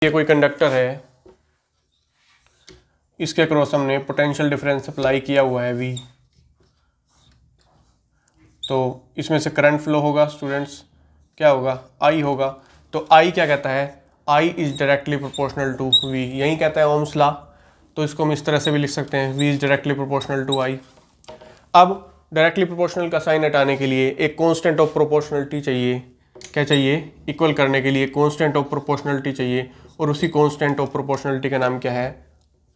ये कोई कंडक्टर है, इसके क्रॉस हमने पोटेंशियल डिफरेंस अप्लाई किया हुआ है V, तो इसमें से करंट फ्लो होगा स्टूडेंट्स, क्या होगा I होगा। तो I क्या कहता है, I is directly proportional to V, यही कहता है ओम्स लॉ। तो इसको हम इस तरह से भी लिख सकते हैं, V is directly proportional to I। अब डायरेक्टली प्रोपोर्शनल का साइन हटाने के लिए एक कांस्टेंट ऑफ प्रोपोर्शनलिटी चाहिए, क्या चाहिए, इक्वल करने के लिए कांस्टेंट ऑफ प्रोपोर्शनलिटी चाहिए, और उसी कांस्टेंट ऑफ प्रोपोर्शनलिटी का नाम क्या है,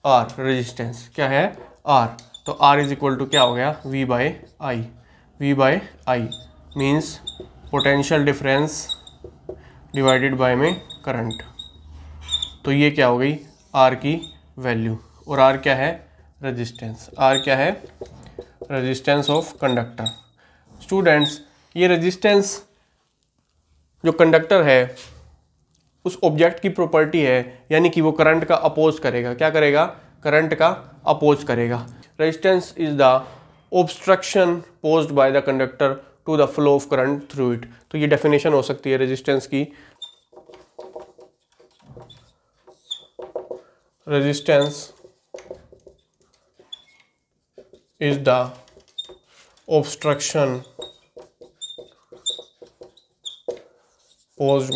R, रेजिस्टेंस क्या है, R। तो R इज इक्वल टू क्या हो गया, V by I. V by I means potential difference divided by में करंट। तो ये क्या हो गई, R की वैल्यू, और R क्या है, रेजिस्टेंस। R क्या है, रेजिस्टेंस ऑफ कंडक्टर। स्टूडेंट्स ये रेजिस्टेंस जो कंडक्टर है उस ऑब्जेक्ट की प्रॉपर्टी है, यानी कि वो करंट का अपोज करेगा, क्या करेगा, करंट का अपोज करेगा। Resistance is the obstruction posed by the conductor to the flow of current through it. तो ये डेफिनेशन हो सकती है रेजिस्टेंस की, resistance is the obstruction posed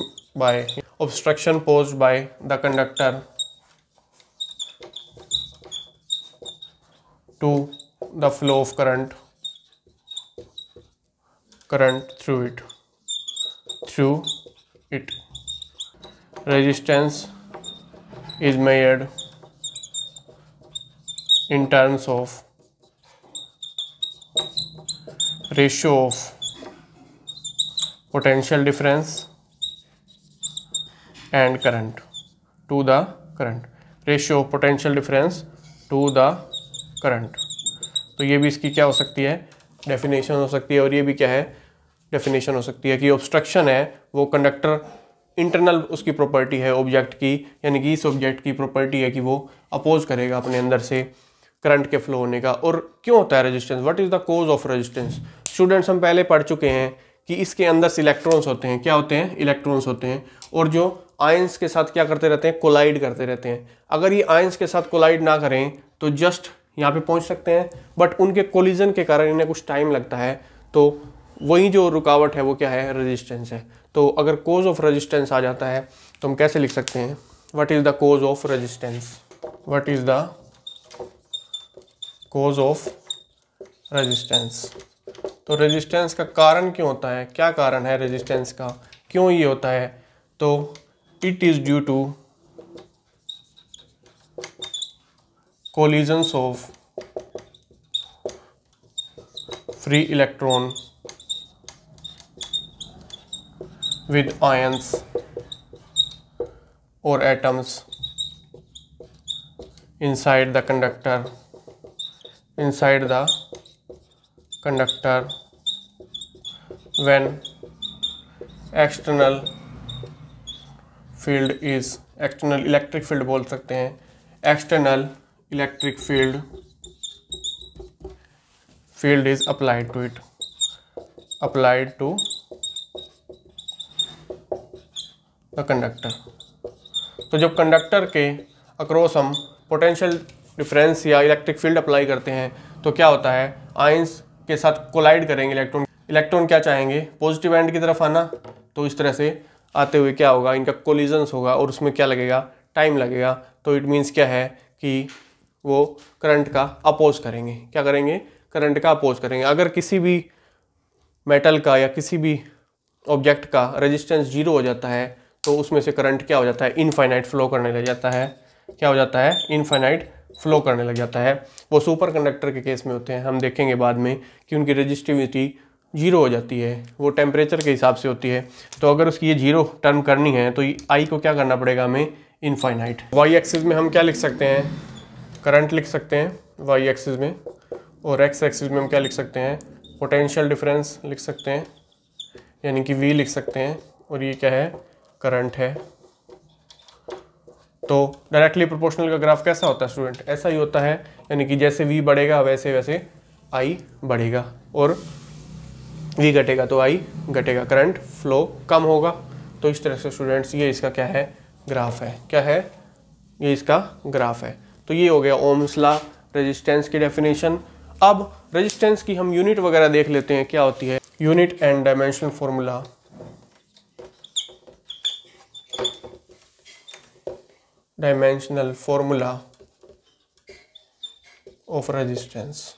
by the conductor to the flow of current through it. Resistance is measured in terms of ratio of potential difference and current to the current, ratio of potential difference to the current। तो ये भी इसकी क्या हो सकती है, definition हो सकती है, और ये भी क्या है, डेफिनेशन हो सकती है कि ऑब्स्ट्रक्शन है वो कंडक्टर इंटरनल उसकी प्रॉपर्टी है ऑब्जेक्ट की, यानी कि इस ऑब्जेक्ट की प्रॉपर्टी है कि वो अपोज करेगा अपने अंदर से करंट के फ्लो होने का। और क्यों होता है resistance, what is the cause of resistance. Students हम पहले पढ़ चुके हैं कि इसके अंदर से इलेक्ट्रॉन्स होते हैं, क्या होते हैं, इलेक्ट्रॉन्स होते हैं, और जो आयंस के साथ क्या करते रहते हैं, कोलाइड करते रहते हैं। अगर ये आयंस के साथ कोलाइड ना करें तो जस्ट यहाँ पे पहुँच सकते हैं, बट उनके कोलिजन के कारण इन्हें कुछ टाइम लगता है, तो वही जो रुकावट है वो क्या है, रेजिस्टेंस है। तो अगर कोज ऑफ रेजिस्टेंस आ जाता है तो हम कैसे लिख सकते हैं, what is the cause of resistance, what is the cause of resistance. तो रेजिस्टेंस का कारण क्यों होता है, क्या कारण है रेजिस्टेंस का, क्यों ये होता है, तो it is due to collisions of free electron with ions or atoms inside the conductor when external field is, external electric field बोल सकते हैं, external electric field is applied to it, applied to the conductor. तो जब conductor के across हम potential difference या electric field apply करते हैं तो क्या होता है, आयंस के साथ कोलाइड करेंगे इलेक्ट्रॉन क्या चाहेंगे, पॉजिटिव एंड की तरफ आना, तो इस तरह से आते हुए क्या होगा, इनका कोलिजन्स होगा और उसमें क्या लगेगा, टाइम लगेगा। तो इट मीन्स क्या है कि वो करंट का अपोज करेंगे, क्या करेंगे, करंट का अपोज करेंगे। अगर किसी भी मेटल का या किसी भी ऑब्जेक्ट का रेजिस्टेंस 0 हो जाता है तो उसमें से करंट क्या हो जाता है, इनफाइनाइट फ्लो करने लग जाता है, क्या हो जाता है, इनफाइनाइट फ्लो करने लग जाता है। वो सुपर कंडक्टर के केस में होते हैं, हम देखेंगे बाद में कि उनकी रेजिस्टिविटी 0 हो जाती है, वो टेम्परेचर के हिसाब से होती है। तो अगर उसकी ये 0 टर्म करनी है तो आई को क्या करना पड़ेगा हमें, इनफाइनाइट। वाई एक्सिस में हम क्या लिख सकते हैं, करंट लिख सकते हैं वाई एक्सिस में, और एक्स एक्सिस में हम क्या लिख सकते हैं, पोटेंशियल डिफरेंस लिख सकते हैं, यानी कि वी लिख सकते हैं, और ये क्या है, करंट है। तो डायरेक्टली प्रोपोर्शनल का ग्राफ कैसा होता है स्टूडेंट, ऐसा ही होता है, यानी कि जैसे v बढ़ेगा वैसे वैसे i बढ़ेगा, और v घटेगा तो i घटेगा, करंट फ्लो कम होगा। तो इस तरह से स्टूडेंट्स ये इसका क्या है, ग्राफ है। क्या है? ये इसका ग्राफ है। तो ये हो गया ओम्स लॉ, रेजिस्टेंस की डेफिनेशन। अब रेजिस्टेंस की हम यूनिट वगैरह देख लेते हैं क्या होती है। Unit and dimensional formula. Dimensional formula of resistance.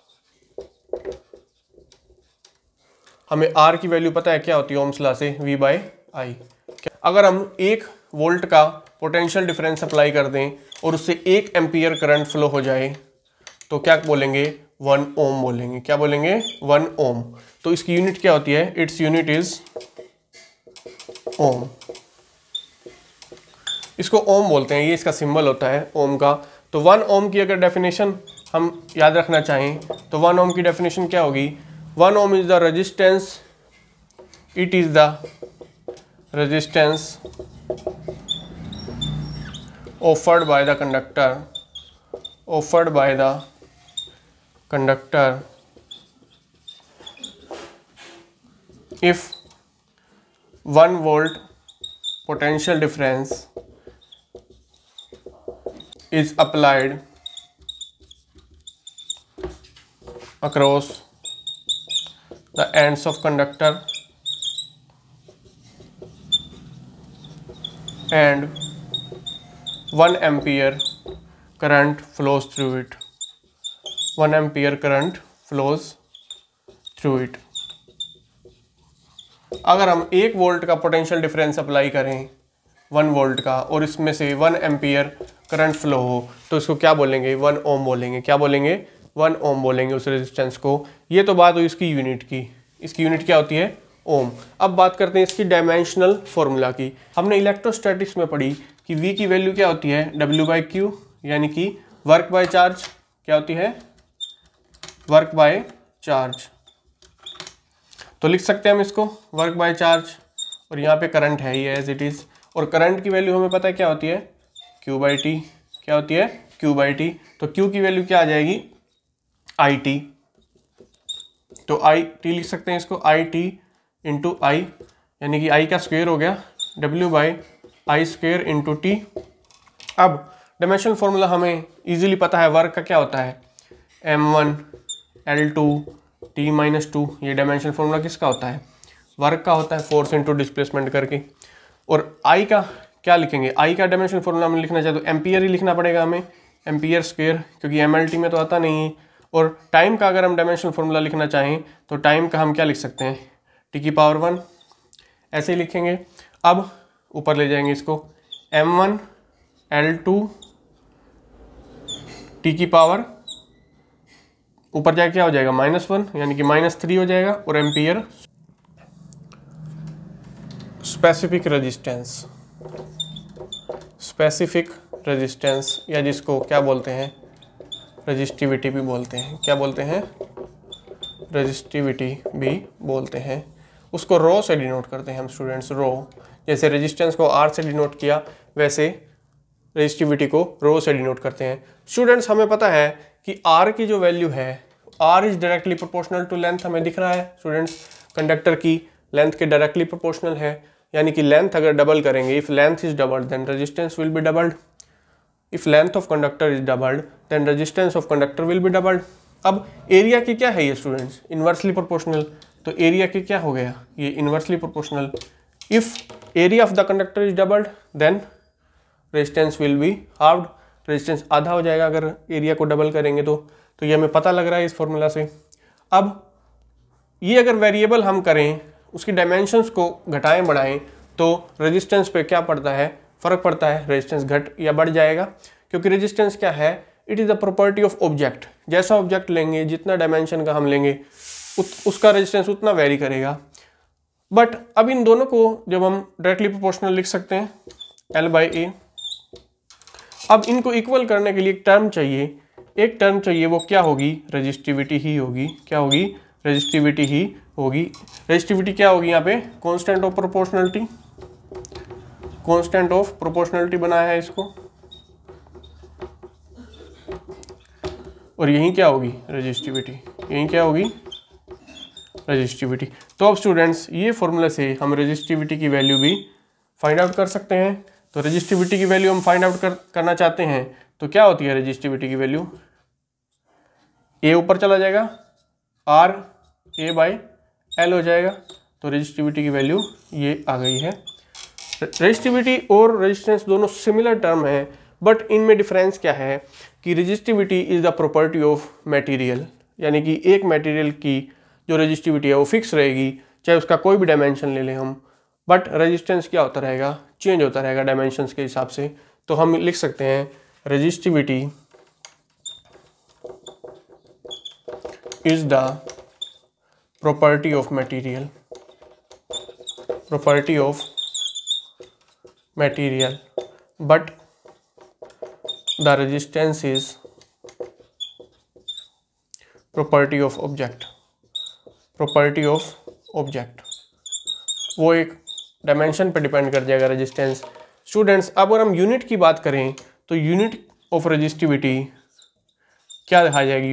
हमें R की वैल्यू पता है क्या होती है ओम्स लॉ से, V/I। अगर हम 1 वोल्ट का पोटेंशियल डिफरेंस अप्लाई कर दें और उससे 1 एम्पियर करंट फ्लो हो जाए तो क्या बोलेंगे? 1 ओम बोलेंगे। क्या बोलेंगे? 1 ओम। तो इसकी यूनिट क्या होती है? इट्स यूनिट इज ओम। इसको ओम बोलते हैं, ये इसका सिंबल होता है ओम का। तो 1 ओम की अगर डेफिनेशन हम याद रखना चाहें तो 1 ओम की डेफिनेशन क्या होगी? 1 ohm is the resistance, it is the resistance offered by the conductor if 1 volt potential difference is applied across the ends of conductor and 1 ampere current flows through it. 1 ampere current flows through it. अगर हम 1 volt का potential difference apply करें 1 volt का और इसमें से 1 ampere current flow हो तो इसको क्या बोलेंगे? 1 ओम बोलेंगे। क्या बोलेंगे? 1 ओम बोलेंगे उस रेजिस्टेंस को। ये तो बात हुई इसकी यूनिट की। इसकी यूनिट क्या होती है? ओम। अब बात करते हैं इसकी डायमेंशनल फॉर्मूला की। हमने इलेक्ट्रोस्टैटिक्स में पढ़ी कि V की वैल्यू क्या होती है? W/Q, यानी कि वर्क बाय चार्ज। क्या होती है? Work by charge. तो लिख सकते हैं हम इसको वर्क बाय चार्ज, और यहाँ पे करंट है ही एज इट इज। और करंट की वैल्यू हमें पता है क्या होती है? Q/T। क्या होती है? Q/T। तो Q की वैल्यू क्या आ जाएगी? IT। तो IT लिख सकते हैं इसको IT इंटू I, यानी कि I का स्क्वायर हो गया W/I² इंटू T। अब डायमेंशनल फॉर्मूला हमें इजीली पता है, वर्क का क्या होता है? M1 L2 T-2। ये डायमेंशनल फॉर्मूला किसका होता है? वर्क का होता है, फोर्स इंटू डिस्प्लेसमेंट करके। और I का क्या लिखेंगे? I का डायमेंशनल फॉर्मूला हमें लिखना चाहे तो एम्पियर ही लिखना पड़ेगा हमें, एम्पियर स्क्वायर, क्योंकि MLT में तो आता नहीं है। और टाइम का अगर हम डायमेंशनल फॉर्मूला लिखना चाहें तो टाइम का हम क्या लिख सकते हैं? T⁻1 ऐसे ही लिखेंगे। अब ऊपर ले जाएंगे इसको, M1 L2 T⁻, ऊपर जाके क्या हो जाएगा? -1, यानी कि -3 हो जाएगा। और ampere. Specific resistance, specific resistance, या जिसको क्या बोलते हैं? रेजिस्टिविटी भी बोलते हैं। क्या बोलते हैं? रेजिस्टिविटी भी बोलते हैं। उसको रो से डिनोट करते हैं हम स्टूडेंट्स, रो। जैसे रेजिस्टेंस को R से डिनोट किया वैसे रेजिस्टिविटी को रो से डिनोट करते हैं। स्टूडेंट्स हमें पता है कि R की जो वैल्यू है, R is directly proportional to length. हमें दिख रहा है स्टूडेंट्स, कंडक्टर की लेंथ के डायरेक्टली प्रोपोर्शनल है, यानी कि लेंथ अगर डबल करेंगे, if length is doubled then resistance will be doubled. If length of conductor is doubled then resistance of conductor will be doubled. अब एरिया की क्या है ये स्टूडेंट्स? Inversely proportional. तो एरिया की क्या हो गया? ये inversely proportional. If area of the conductor is doubled then resistance will be halved. Resistance आधा हो जाएगा अगर एरिया को डबल करेंगे तो ये हमें पता लग रहा है इस फॉर्मूला से। अब ये अगर वेरिएबल हम करें, उसकी डायमेंशंस को घटाएं बढ़ाएं तो रेजिस्टेंस पे क्या पड़ता है? फर्क पड़ता है। रेजिस्टेंस घट या बढ़ जाएगा, क्योंकि रेजिस्टेंस क्या है? It is the property of object. जैसा ऑब्जेक्ट लेंगे, जितना डायमेंशन का हम लेंगे, उसका रेजिस्टेंस उतना वेरी करेगा। बट अब इन दोनों को जब हम डायरेक्टली प्रोपोर्शनल लिख सकते हैं L/A। अब इनको इक्वल करने के लिए एक टर्म चाहिए, वो क्या होगी? रेजिस्टिविटी ही होगी। क्या होगी? रेजिस्टिविटी ही होगी। रेजिस्टिविटी क्या होगी यहाँ पे? Constant of proportionality. Constant of proportionality बनाया है इसको, और यही क्या होगी? रेजिस्टिविटी। यही क्या होगी? रेजिस्टिविटी। तो अब स्टूडेंट्स ये फॉर्मूला से हम रेजिस्टिविटी की वैल्यू भी फाइंड आउट कर सकते हैं। तो रेजिस्टिविटी की वैल्यू हम फाइंड आउट करना चाहते हैं, तो क्या होती है रेजिस्टिविटी की वैल्यू, ए ऊपर चला जाएगा, आर ए बाई एल हो जाएगा। तो रेजिस्टिविटी की वैल्यू ये आ गई है। रेजिस्टिविटी और रेजिस्टेंस दोनों सिमिलर टर्म है, बट इनमें डिफरेंस क्या है कि resistivity is the property of material, यानी कि एक मटेरियल की जो रेजिस्टिविटी है वो फिक्स रहेगी, चाहे उसका कोई भी डायमेंशन ले लें हम, बट रेजिस्टेंस क्या होता रहेगा, चेंज होता रहेगा डायमेंशंस के हिसाब से। तो हम लिख सकते हैं resistivity is the property of material, property of material, but the resistance is property of object, property of object। वो एक डायमेंशन पे डिपेंड कर जाएगा रेजिस्टेंस। स्टूडेंट्स, अब अगर हम यूनिट की बात करें तो यूनिट ऑफ रेजिस्टिविटी क्या दिखाई जाएगी,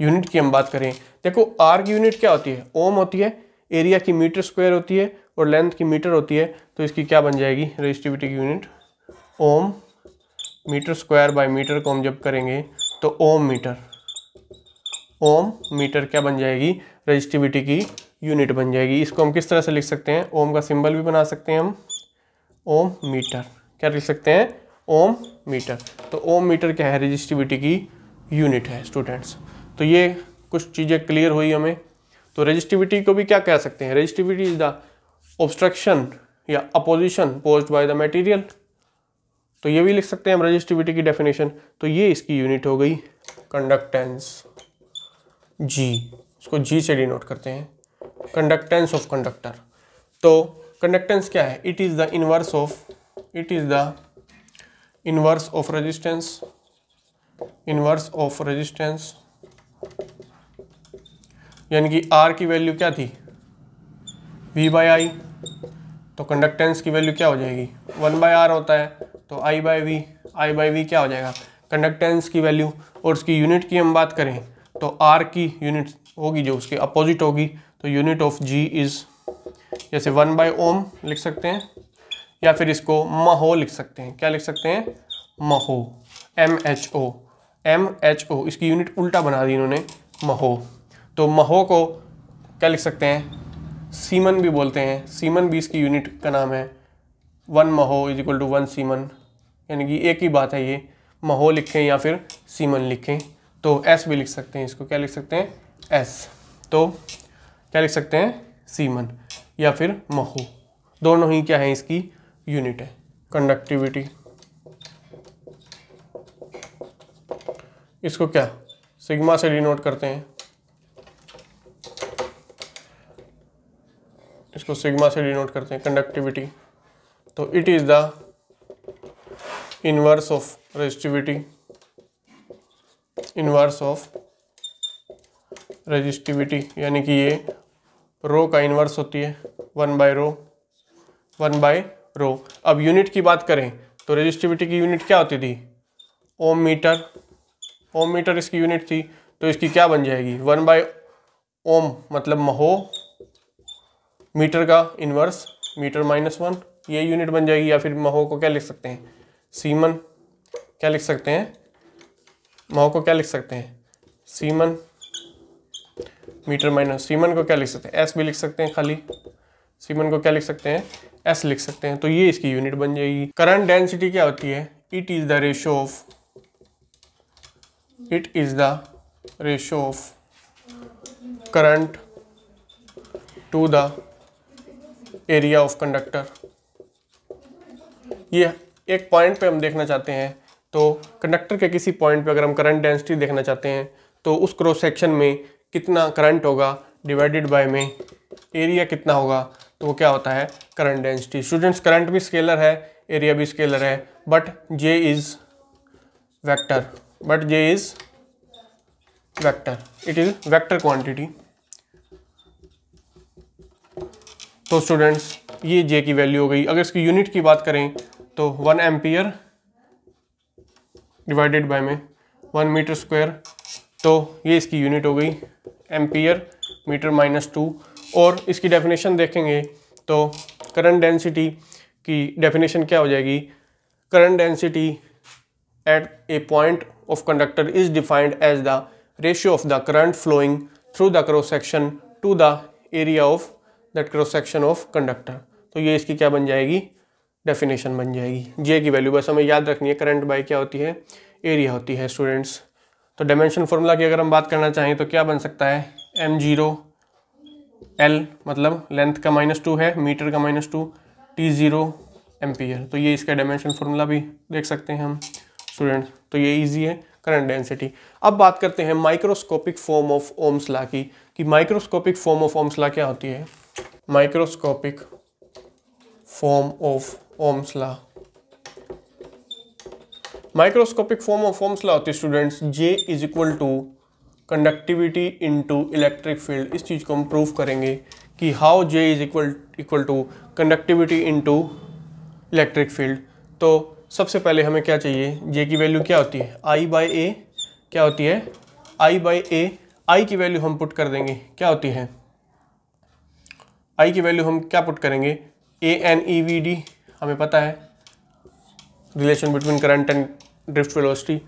यूनिट की हम बात करें, देखो आर की यूनिट क्या होती है, ओम होती है, एरिया की मीटर स्क्वायर होती है और लेंथ की मीटर होती है। तो इसकी क्या बन जाएगी रेजिस्टिविटी की unit, ohm metre square by metre को हम जब करेंगे तो ओम मीटर क्या बन जाएगी, रेजिस्टिविटी की यूनिट बन जाएगी। इसको हम किस तरह से लिख सकते हैं, ओम का सिंबल भी बना सकते हैं हम, ओम मीटर, क्या लिख सकते हैं, ओम मीटर। तो ओम मीटर क्या है, रेजिस्टिविटी की यूनिट है स्टूडेंट्स। तो ये कुछ चीज़ें क्लियर हुई हमें। तो रेजिस्टिविटी को भी क्या कह सकते हैं, रेजिस्टिविटी इज द ऑब्स्ट्रक्शन या opposition posed by the material. तो ये भी लिख सकते हैं हम रेजिस्टिविटी की डेफिनेशन। तो ये इसकी यूनिट हो गई। कंडक्टेंस जी, इसको जी से डिनोट करते हैं, कंडक्टेंस ऑफ कंडक्टर। तो कंडक्टेंस क्या है, it is the inverse of resistance, यानी कि R की वैल्यू क्या थी, V बाई आई, तो कंडक्टेंस की वैल्यू क्या हो जाएगी, 1/R होता है, तो I बाई वी क्या हो जाएगा कंडक्टेंस की वैल्यू। और उसकी यूनिट की हम बात करें तो R की यूनिट होगी जो उसके अपोजिट होगी, तो यूनिट ऑफ G इज जैसे 1/ओम लिख सकते हैं, या फिर इसको महो लिख सकते हैं, क्या लिख सकते हैं, महो, MHO, इसकी यूनिट उल्टा बना दी इन्होंने, महो। तो महो को क्या लिख सकते हैं, सीमन भी बोलते हैं, सीमन भी इसकी यूनिट का नाम है। 1 महो इज इक्वल टू 1 सीमन, यानी कि एक ही बात है ये, महो लिखें या फिर सीमन लिखें। तो एस भी लिख सकते हैं, इसको क्या लिख सकते हैं, एस। तो क्या लिख सकते हैं, सीमन या फिर महो, दोनों ही क्या है इसकी यूनिट है। कंडक्टिविटी, इसको क्या सिग्मा से डिनोट करते हैं, इसको सिग्मा से डिनोट करते हैं कंडक्टिविटी। तो it is the inverse of resistivity, यानी कि ये रो का इनवर्स होती है, 1 बाय रो। अब यूनिट की बात करें तो रेजिस्टिविटी की यूनिट क्या होती थी, ओम मीटर इसकी यूनिट थी। तो इसकी क्या बन जाएगी, 1/ओम मतलब महो, मीटर का इनवर्स मीटर -1, ये यूनिट बन जाएगी। या फिर महो को क्या लिख सकते हैं, सीमन, क्या लिख सकते हैं, महो को क्या लिख सकते हैं, सीमन, मीटर माइनस, सीमन को क्या लिख सकते हैं, एस भी लिख सकते हैं, खाली सीमन को क्या लिख सकते हैं, एस लिख सकते हैं। तो ये इसकी यूनिट बन जाएगी। करंट डेंसिटी क्या होती है, it is the ratio of current to the area of conductor. ये एक पॉइंट पे हम देखना चाहते हैं, तो कंडक्टर के किसी पॉइंट पे अगर हम करंट डेंसिटी देखना चाहते हैं तो उस क्रॉस सेक्शन में कितना करंट होगा डिवाइडेड बाय में एरिया कितना होगा, तो वो क्या होता है, करंट डेंसिटी। स्टूडेंट्स, करंट भी स्केलर है, एरिया भी स्केलर है, but J is vector, it is vector quantity. तो स्टूडेंट्स, ये जे की वैल्यू हो गई। अगर इसकी यूनिट की बात करें तो 1 एम्पियर डिवाइडेड बाय में 1 मीटर स्क्वायर, तो ये इसकी यूनिट हो गई एम्पियर मीटर -2। और इसकी डेफिनेशन देखेंगे तो करंट डेंसिटी की डेफिनेशन क्या हो जाएगी, current density at a point of conductor is defined as the ratio of the current flowing through the cross section to the area of that cross section of conductor. तो ये इसकी क्या बन जाएगी, डेफिनेशन बन जाएगी। जे की वैल्यू बस हमें याद रखनी है, करंट बाय क्या होती है, एरिया होती है स्टूडेंट्स। तो डायमेंशन फॉर्मूला की अगर हम बात करना चाहें तो क्या बन सकता है, m0 l मतलब लेंथ का -2 है, मीटर का -2, t0 एम्पियर। तो ये इसका डायमेंशन फॉर्मूला भी देख सकते हैं हम स्टूडेंट्स। तो ये इजी है करंट डेंसिटी। अब बात करते हैं microscopic form of ohm's law की, कि microscopic form of ohm's law क्या होती है। Microscopic form of ohm's law, microscopic form of ohm's law होती है students, J is equal to conductivity into electric field. इस चीज़ को हम प्रूव करेंगे कि how J is equal to conductivity into electric field. तो सबसे पहले हमें क्या चाहिए, J की वैल्यू क्या होती है, I/A क्या होती है, I/A। I की वैल्यू हम पुट कर देंगे, क्या होती है, I की वैल्यू हम क्या पुट करेंगे, ANEVD हमें पता है, relation between current and drift velocity.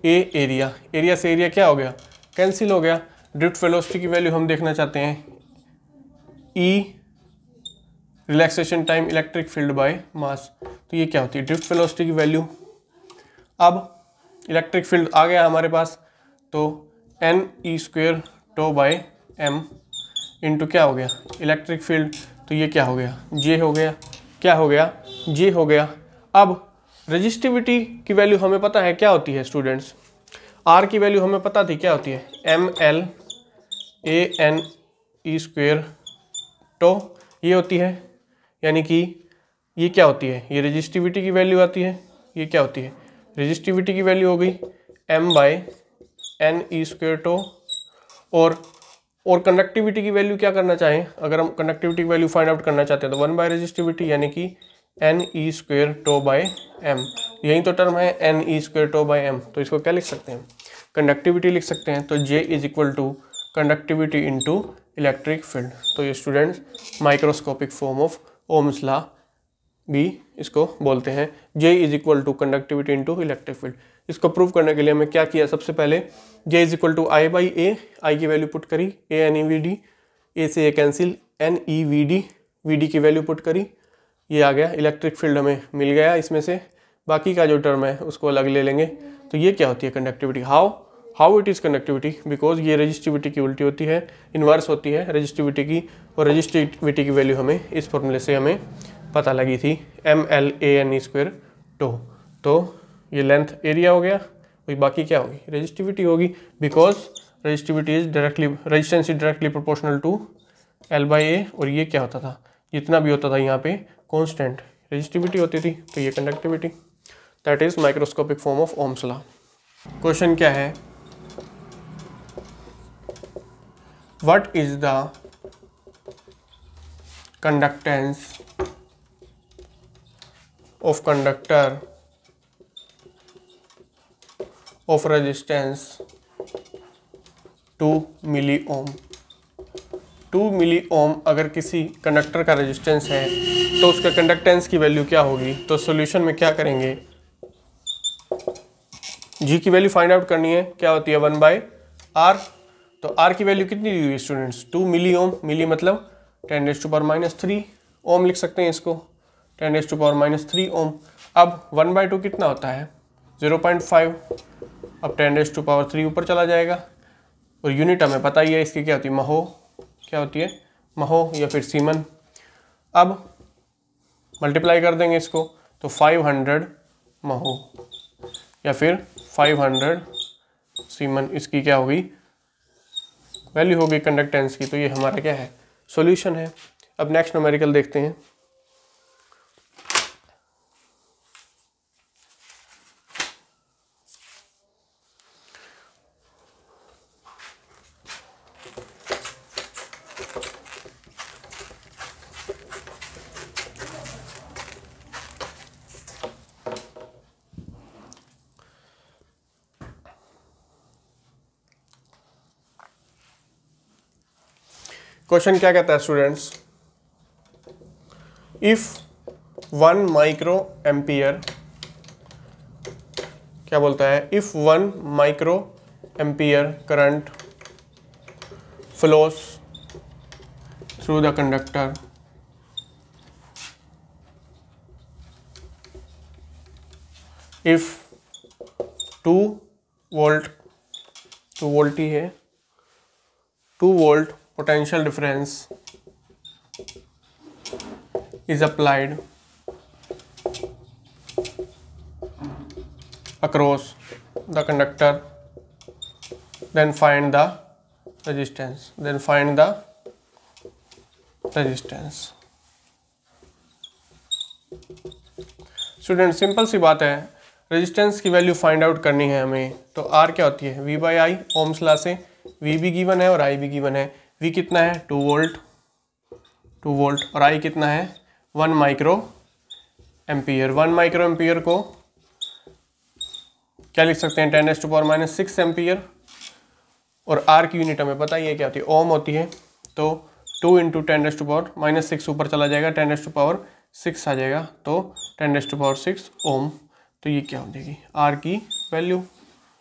A area, area से एरिया क्या हो गया, कैंसिल हो गया। ड्रिफ्ट वेलोसिटी की वैल्यू हम देखना चाहते हैं, E relaxation time electric field by mass. तो ये क्या होती है, ड्रिफ्ट वेलोसिटी की वैल्यू। अब इलेक्ट्रिक फील्ड आ गया हमारे पास, तो NE² to bye m into क्या हो गया, इलेक्ट्रिक फील्ड। तो ये क्या हो गया, J हो गया, क्या हो गया, J हो गया। अब रेजिस्टिविटी की वैल्यू हमें पता है क्या होती है स्टूडेंट्स, R की वैल्यू हमें पता थी क्या होती है, ML/ANE² टो ये होती है, यानी कि ये क्या होती है, ये रेजिस्टिविटी की वैल्यू आती है। ये क्या होती है, रेजिस्टिविटी की वैल्यू हो गई M/NE² टो। और कंडक्टिविटी की वैल्यू क्या करना चाहें, अगर हम कंडक्टिविटी की वैल्यू फाइंड आउट करना चाहते हैं तो 1 बाय रेजिस्टिविटी यानी कि NE² टो बाय m। यही तो टर्म है NE² टो बाय m। तो इसको क्या लिख सकते हैं, कंडक्टिविटी लिख सकते हैं। तो J is equal to conductivity into electric field. तो ये students microscopic form of ohm's law भी इसको बोलते हैं, J is equal to conductivity into electric field. इसको प्रूव करने के लिए हमें क्या किया, सबसे पहले J is equal to I/A, I की वैल्यू पुट करी, ANEVD, A से A कैंसिल, NEVD, VD की वैल्यू पुट करी, ये आ गया। इलेक्ट्रिक फील्ड हमें मिल गया इसमें से, बाकी का जो टर्म है उसको अलग ले लेंगे। तो ये क्या होती है conductivity, how it is conductivity, because ये रेजिस्टिविटी की उल्टी होती है, इन्वर्स होती है रेजिस्टिविटी की। और रेजिस्टिविटी की वैल्यू हमें इस फॉर्मूले से हमें पता लगी थी, ML/ANE² टो। तो ये लेंथ एरिया हो गया, वही बाकी क्या होगी, रेजिस्टिविटी होगी, because resistivity is directly, resistance is directly proportional to L/A। और ये क्या होता था, जितना भी होता था यहाँ पे कांस्टेंट रेजिस्टिविटी होती थी। तो ये conductivity, that is microscopic form of ohm's law. Question क्या है, what is the conductance of conductor of resistance 2 मिली ओम। 2 मिली ओम अगर किसी कंडक्टर का रेजिस्टेंस है तो उसका कंडक्टेंस की वैल्यू क्या होगी। तो सॉल्यूशन में क्या करेंगे, G की वैल्यू फाइंड आउट करनी है, क्या होती है 1/R। तो R की वैल्यू कितनी दी हुई स्टूडेंट्स, 2 मिली ओम, मिली मतलब 10⁻³ ओम लिख सकते हैं इसको, 10⁻³ ओम। अब 1/2 कितना होता है 0.5, अब 10⁻³ ऊपर चला जाएगा। और यूनिट हमें पता ही है इसकी क्या होती है, महो, क्या होती है, महो या फिर सीमन। अब मल्टीप्लाई कर देंगे इसको, तो 500 महो या फिर 500 सीमन, इसकी क्या होगी वैल्यू होगी कंडक्टेंस की। तो ये हमारा क्या है, सॉल्यूशन है। अब नेक्स्ट न्यूमेरिकल देखते हैं। क्वेश्चन क्या कहता है स्टूडेंट्स, इफ 1 माइक्रो एम्पियर, क्या बोलता है, if 1 micro ampere current flows through the conductor if 2 volt, 2 volt ही है, 2 volt potential difference is applied across the conductor, then find the resistance, student simple सी बात है, रेजिस्टेंस की वैल्यू फाइंड आउट करनी है हमें, तो आर क्या होती है, V by I, ohm's law से वी भी गिवन है और आई भी गिवन है। वी कितना है 2 वोल्ट और आई कितना है 1 माइक्रो एम्पियर। 1 माइक्रो एम्पियर को क्या लिख सकते हैं 10⁻⁻⁶ एम्पियर, और आर की यूनिट हमें पता ही है क्या होती है, ओम होती है, तो 2 × 10⁻⁻6 ऊपर चला जाएगा, 10⁻6 आ जाएगा, तो 10⁻6 ओम। तो ये क्या हो जाएगी आर की वैल्यू।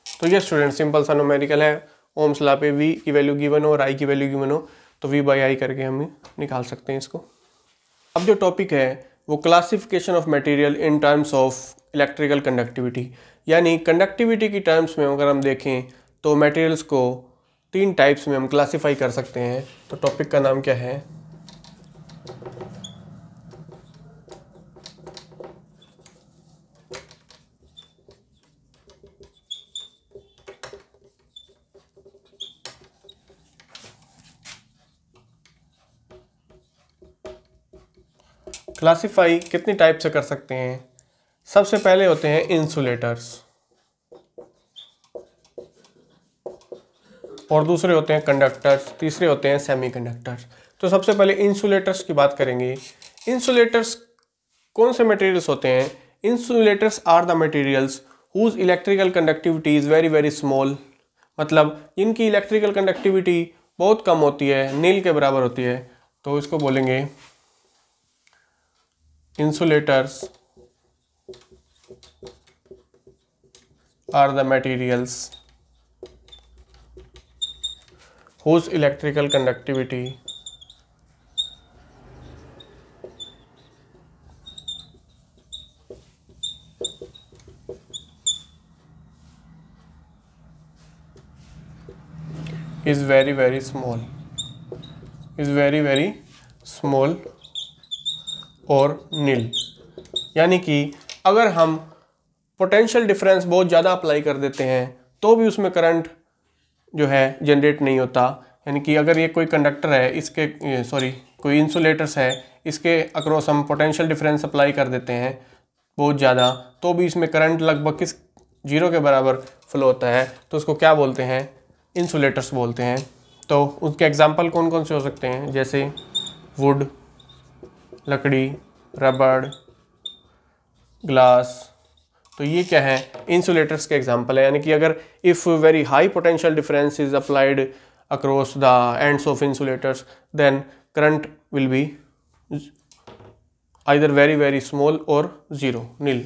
तो ये स्टूडेंट सिंपल सा न्यूमेरिकल है, ओम्स लॉ पे वी की वैल्यू गिवन हो और आई की वैल्यू गिवन हो तो वी बाई आई करके हम निकाल सकते हैं इसको। अब जो टॉपिक है वो classification of material in terms of electrical conductivity, यानी कंडक्टिविटी की टर्म्स में अगर हम देखें तो मटेरियल्स को 3 टाइप्स में हम क्लासीफाई कर सकते हैं। तो टॉपिक का नाम क्या है, क्लासीफाई कितनी टाइप से कर सकते हैं। सबसे पहले होते हैं इंसुलेटर्स और दूसरे होते हैं कंडक्टर्स, तीसरे होते हैं सेमीकंडक्टर्स। तो सबसे पहले इंसुलेटर्स की बात करेंगे। इंसुलेटर्स कौन से मटेरियल्स होते हैं, insulators are the materials whose electrical conductivity is very very small, मतलब इनकी इलेक्ट्रिकल कंडक्टिविटी बहुत कम होती है, नील के बराबर होती है, तो इसको बोलेंगे insulators are the materials whose electrical conductivity is very very small और नील। यानी कि अगर हम पोटेंशियल डिफरेंस बहुत ज़्यादा अप्लाई कर देते हैं तो भी उसमें करंट जो है जनरेट नहीं होता। यानी कि अगर ये कोई कंडक्टर है, इसके कोई इंसुलेटर्स है, इसके अक्रॉस हम पोटेंशियल डिफरेंस अप्लाई कर देते हैं बहुत ज़्यादा, तो भी इसमें करंट लगभग किस 0 के बराबर फ्लो होता है, तो उसको क्या बोलते हैं, इंसुलेटर्स बोलते हैं। तो उसके एग्जांपल कौन कौन से हो सकते हैं, जैसे वुड, लकड़ी, रबड़, ग्लास। तो ये क्या है, इंसुलेटर्स के एग्जांपल है। यानी कि अगर if very high potential difference is applied across the ends of insulators then current will be either very very small और 0 नील।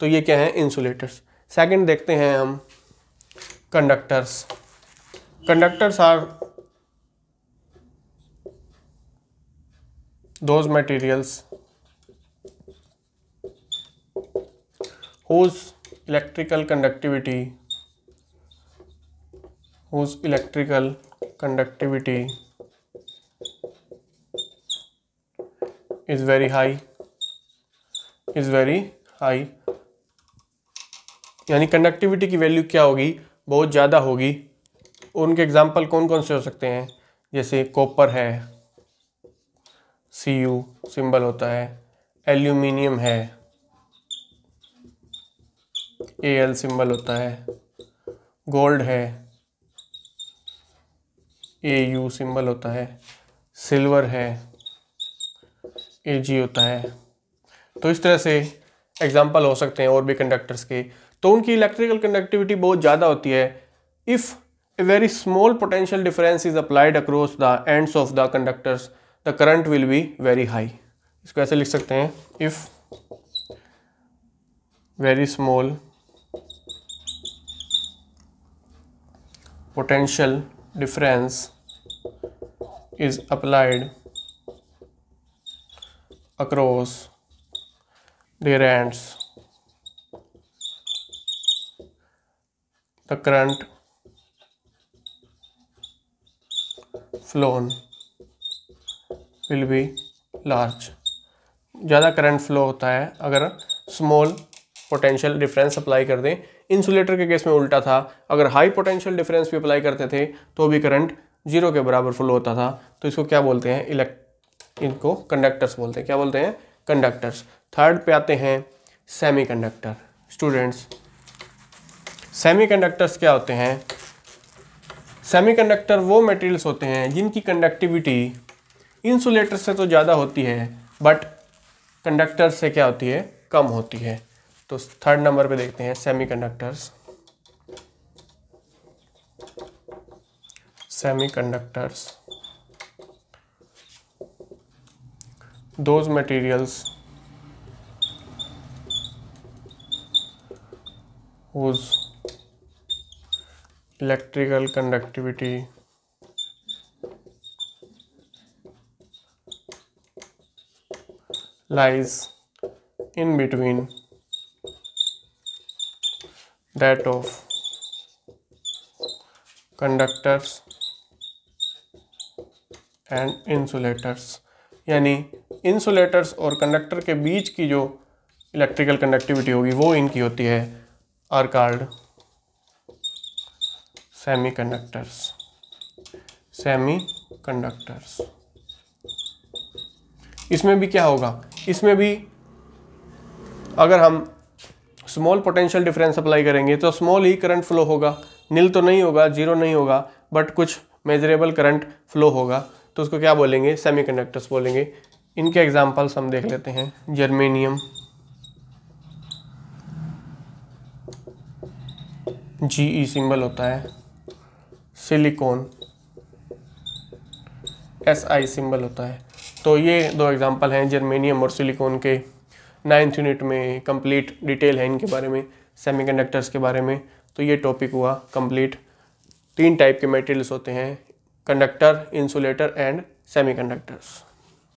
तो ये क्या है, इंसुलेटर्स। सेकंड देखते हैं हम conductors. Conductors are those materials whose electrical conductivity is very high, यानी conductivity की वैल्यू क्या होगी, बहुत ज़्यादा होगी। उनके एग्जाम्पल कौन कौन से हो सकते हैं, जैसे कॉपर है, Cu सिंबल होता है, एल्यूमिनियम है, Al सिंबल होता है, गोल्ड है, Au सिंबल होता है, सिल्वर है, Ag होता है। तो इस तरह से एग्जाम्पल हो सकते हैं और भी कंडक्टर्स के। तो उनकी इलेक्ट्रिकल कंडक्टिविटी बहुत ज़्यादा होती है। If a very small potential difference is applied across the ends of the conductors the current will be very high. इसको ऐसे लिख सकते हैं, if very small potential difference is applied across their ends, the current flown will be large। ज़्यादा current flow होता है अगर small potential difference apply कर दें। इंसुलेटर के केस में उल्टा था, अगर हाई पोटेंशियल डिफरेंस भी अप्लाई करते थे तो भी करंट 0 के बराबर फ्लो होता था। तो इसको क्या बोलते हैं, इनको कंडक्टर्स बोलते हैं। क्या बोलते हैं, कंडक्टर्स। थर्ड पे आते हैं सेमीकंडक्टर। स्टूडेंट्स, सेमीकंडक्टर्स क्या होते हैं? सेमीकंडक्टर वो मटेरियल्स होते हैं जिनकी कंडक्टिविटी इंसुलेटर से तो ज़्यादा होती है बट कंडक्टर से क्या होती है, कम होती है। तो थर्ड नंबर पे देखते हैं semiconductors. Semiconductors, those materials whose electrical conductivity lies in between that of conductors and insulators, यानी इंसुलेटर्स और कंडक्टर के बीच की जो इलेक्ट्रिकल कंडक्टिविटी होगी वो इनकी होती है, आर कॉल्ड सेमीकंडक्टर्स। सेमीकंडक्टर्स। इसमें भी क्या होगा, इसमें भी अगर हम स्मॉल पोटेंशियल डिफरेंस अप्लाई करेंगे तो स्मॉल ही करंट फ्लो होगा, नील तो नहीं होगा, जीरो नहीं होगा, बट कुछ मेजरेबल करंट फ्लो होगा। तो उसको क्या बोलेंगे, सेमीकंडक्टर्स बोलेंगे। इनके एग्जांपल्स हम देख लेते हैं। जर्मेनियम, GE सिंबल होता है। सिलिकॉन, SI सिंबल होता है। तो ये दो एग्जांपल हैं जर्मेनियम और सिलिकॉन के। 9th यूनिट में कंप्लीट डिटेल है इनके बारे में, सेमीकंडक्टर्स के बारे में। तो ये टॉपिक हुआ कंप्लीट। 3 टाइप के मटेरियल्स होते हैं, कंडक्टर, इंसुलेटर एंड सेमीकंडक्टर्स।